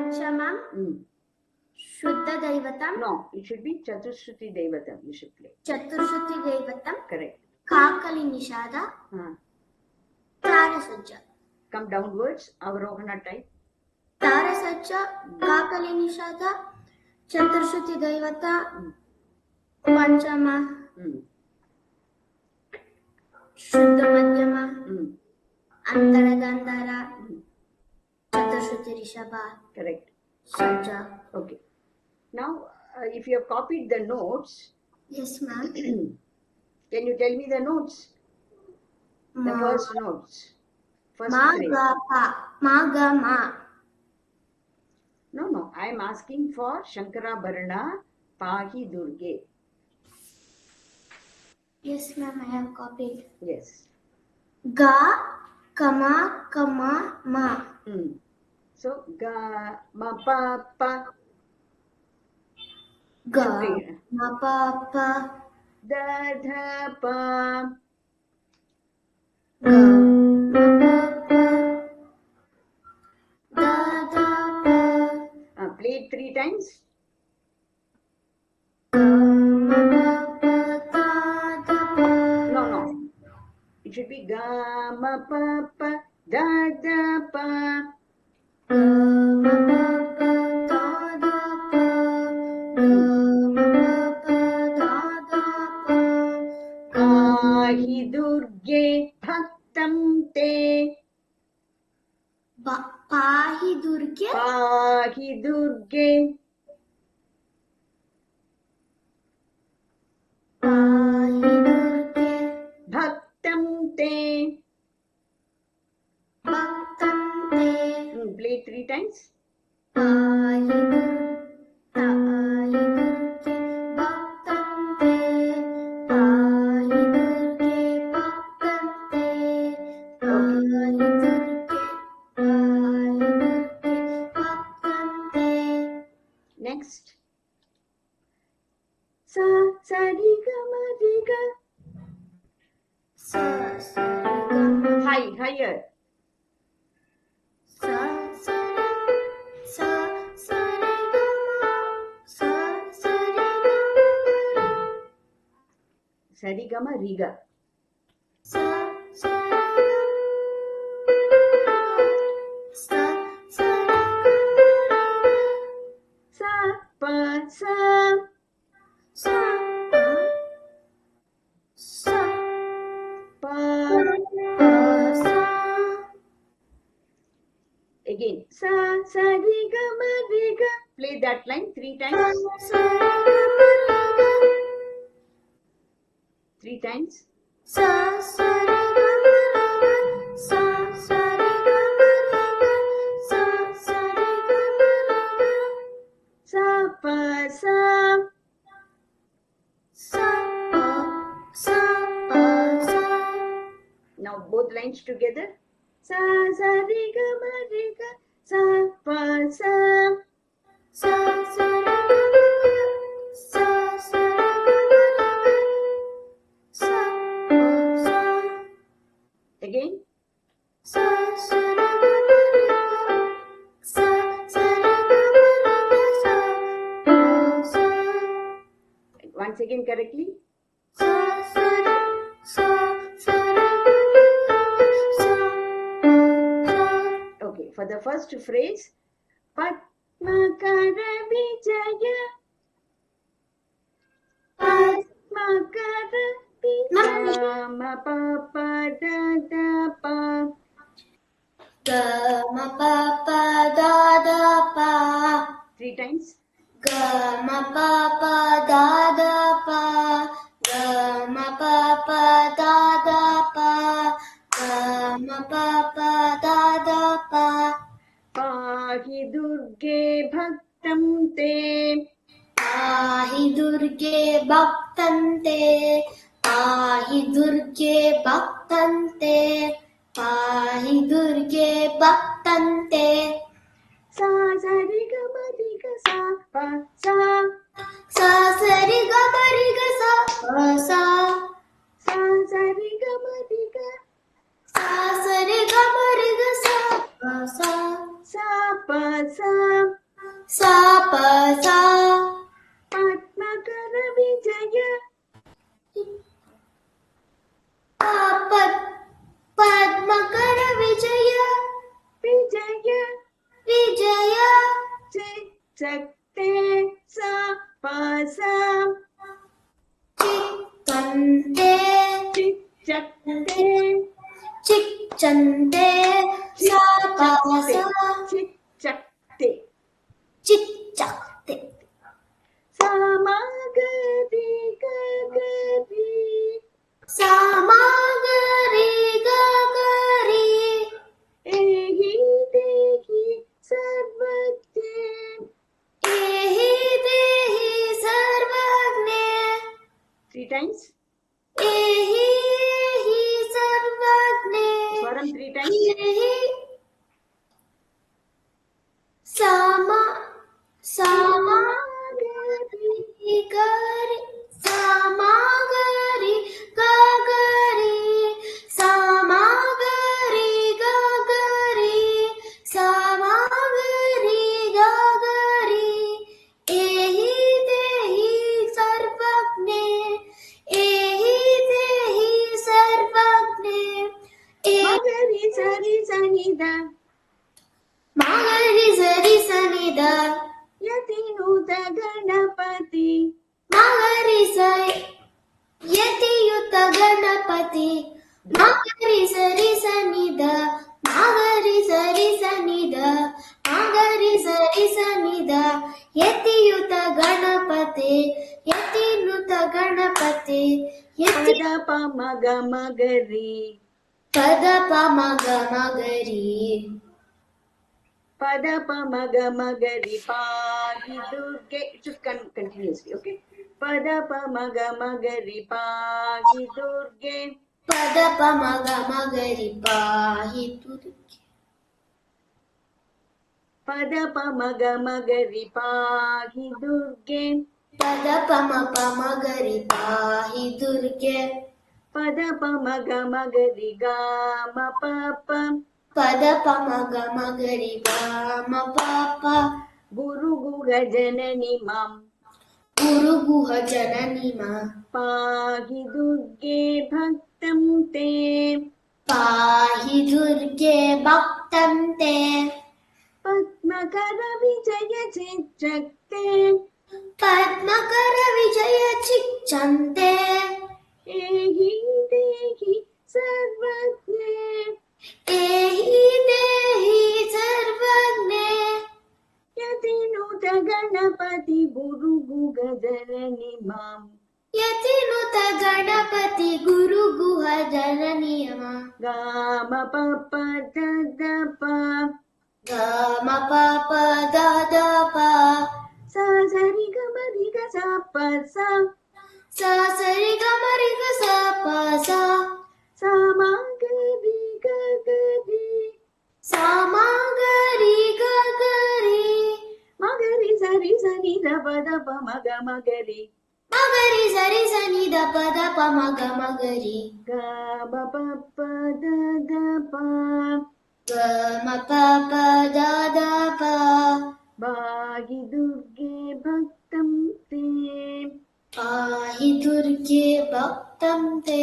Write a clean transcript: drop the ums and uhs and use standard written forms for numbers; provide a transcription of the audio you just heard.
Panchamam. Shuddha Daivatam. No, it should be Chaturshruti Daivatam. You should play. Chaturshruti Daivatam. Correct. Kakali Nishada. Tarasajja. Come downwards. Avarohana type. Tarasajja. Kakali Nishada. Chaturshruti Daivata. Panchama. Shuddha Madhyama. Antara Gandhara. Chaturshruti Rishabha. Correct. Sajja. Okay. Now, if you have copied the notes. Yes, ma'am. Can you tell me the notes? The first notes. First phrase. Ma ga ma. No. I am asking for Shankarabharana Pahi Durge. Yes, ma'am. I have copied. Yes. Ga, kama, kama, ma. So, ga, ma, pa, pa. Ga, ma, pa, pa. Da, dha, pa. Ga, ma, pa, pa. Da, da, pa. Play it 3 times. Ga, ma, pa, pa, da, da, pa. No. It should be ga, ma, pa, pa, da, da, pa. Ga, ma, pa, pa, da, da, pa. Pahi Durge Bhaktam Te. Pahi Durge. Pahi Durge. Pahi Durge. Bhaktam Te. Bhaktam Te. Play 3 times. Pahi Durge. Pahi Durge. Bhaktam Te. Pahi Durge. Bhaktam Te. Pahi Durge. Pahi Durge. Bhaktam Te. Next. Sa, sa, ri, ga, ma, ri, ga. Sa, sa, ri, ga, ma. Higher. Sa, sa, sa, sa, ri, ga, ma. Sa, sa, ri, ga, ma. Sarigama Riga. Sa, sa, ri, ga, ma. Sa, sa, ri, ga, ma. Sa, pa, sa. Sa, pa. Sa, Pa. pa, sa. Again. Sa, sa, ri, ga, ma, ri, ga. Play that line 3 Sa, times. sa, ri, ga, ma, ri, ga. 3 times. Sa, sa, ri, ga, ma, ri, ga. Sa, sa, ri, ga, ma, ri, ga. Sa, sa, ri, ga, ma, ri, ga. Sa, pa, sa. Sa, pa, sa, pa, sa. Now both lines together. Sa, sa, ri, ga, ma, ri, ga. Sa, pa, sa. Sa, sa, ri, ga, ma, ri, ga. Sa, sa, ri, ga, ma, ri, ga. Sa, pa, sa. Again. Sa, sa, ri, ga, ma, ri, ga. Sa, sa, ri, ga, ma, ri, ga. Sa, pa, sa. Once again correctly. Sa, sa, ri, sa, sa, ri, ga, ma, ri, ga. Sa, pa, sa. Okay, for the first phrase. Padmakara Vijaya. Padmakara Vijaya. Ma, pa, pa, da, da, pa. Ga, ma, pa, pa, da, da, pa. 3 times. Ga, ma, pa, pa, da, da, pa. Ga, ma, pa, pa, da, da, pa. Ga, ma, pa, pa, da, da, pa. Pahi Durge Bhaktam Te. Pahi Durge Bhaktam Te. Pahi Durge Bhaktam Te. Pahi Durge Bhaktam Te. Sa, sa, ri, ga, ma, ri, ga, sa, pa, sa. Sa, sa, ri, ga, ma, ri, ga, sa, pa, sa. Sa, sa, ri, ga, ma, ri, ga. Sa, sa, ri, ga, ma, ri, ga, sa, pa, sa. Sa, pa, sa. सा प सा पद्मकर विजय पद्मकर विजय विजय विजय चिचक्ते सा प सा चिक्कन्ते चिचक्ते चिक्चन्ते सा प सा चिचक्ते चिच्चक्ते सामगरि गगरि सामागरि गगरि एहि देहि सर्वज्ञे एहि देहि सर्वज्ञे 3 times एहि सर्वज्ञे swaram 3 times एहि सामा सामगरि गरि सामागरि गगरि सामागरि गगरि सामागरि गगरि एहि देहि सर्वज्ञे एहि देहि सर्वज्ञे magari sari sanida मागरि सरि सनिद यतिनुत गणपति मागरि यतियुत गणपति मागरि सरि सनिद मागरि सरि सनिद मागरि सरि सनिद यतियुत गणपति यतिनुत गणपति यति पद पमग मगरि पद पमग मगरि पद पमग मगरि पाहि दुर्गे it should continuously okay पद पमग मगरि पाहि दुर्गे पद पमग मगरि पाहि दुर्गे पद पमग मगरि पाहि दुर्गे पद पम मगरि पाहि दुर्गे पद पमग मगरि गाम पप पद पमग मगरि गाम पाप गुरु गुह जननि मां गुरु गुह जननि मां पाहि दुर्गे भक्तं ते पाहि दुर्गे भक्तं ते पद्मकर विजय चिचक्ते पद्मकर विजय चिच्चन्ते एहि देहि सर्वज्ञे एहि देहि सर्वज्ञे यतिनुत गणपति गुरु गुह जननि मां यतिनुत गणपति गुरु गुह जननि मां गाम पप ददप गम पप दद प सा सरि गम रि ग सा प सा सा सरि ग म रि ग स प सा सा मा ग रि ग ग रि सा मा ग रि ग ग रि ಮ ಗ ರಿ ಸ ರಿ ಸ ನಿ ದ ಪ ದ ಪ ಮ ಗ ಮ ಗ ರಿ ಮ ಗ ರಿ ಸ ರಿ ಸ ನಿ ದ ಪ ದ ಪ ಮ ಗ ಮ ಗ ರಿ ಗ ಬ ಪ ಪ ದ ದ ಪ ಗ ಮ ಪ ಪ ದ ದ ಪ ಬಾಗಿ ದುರ್ಗೆ ಭಕ್ತಂ ತೇ ಪಾಹಿ ದುರ್ಗೆ ಭಕ್ತಂ ತೇ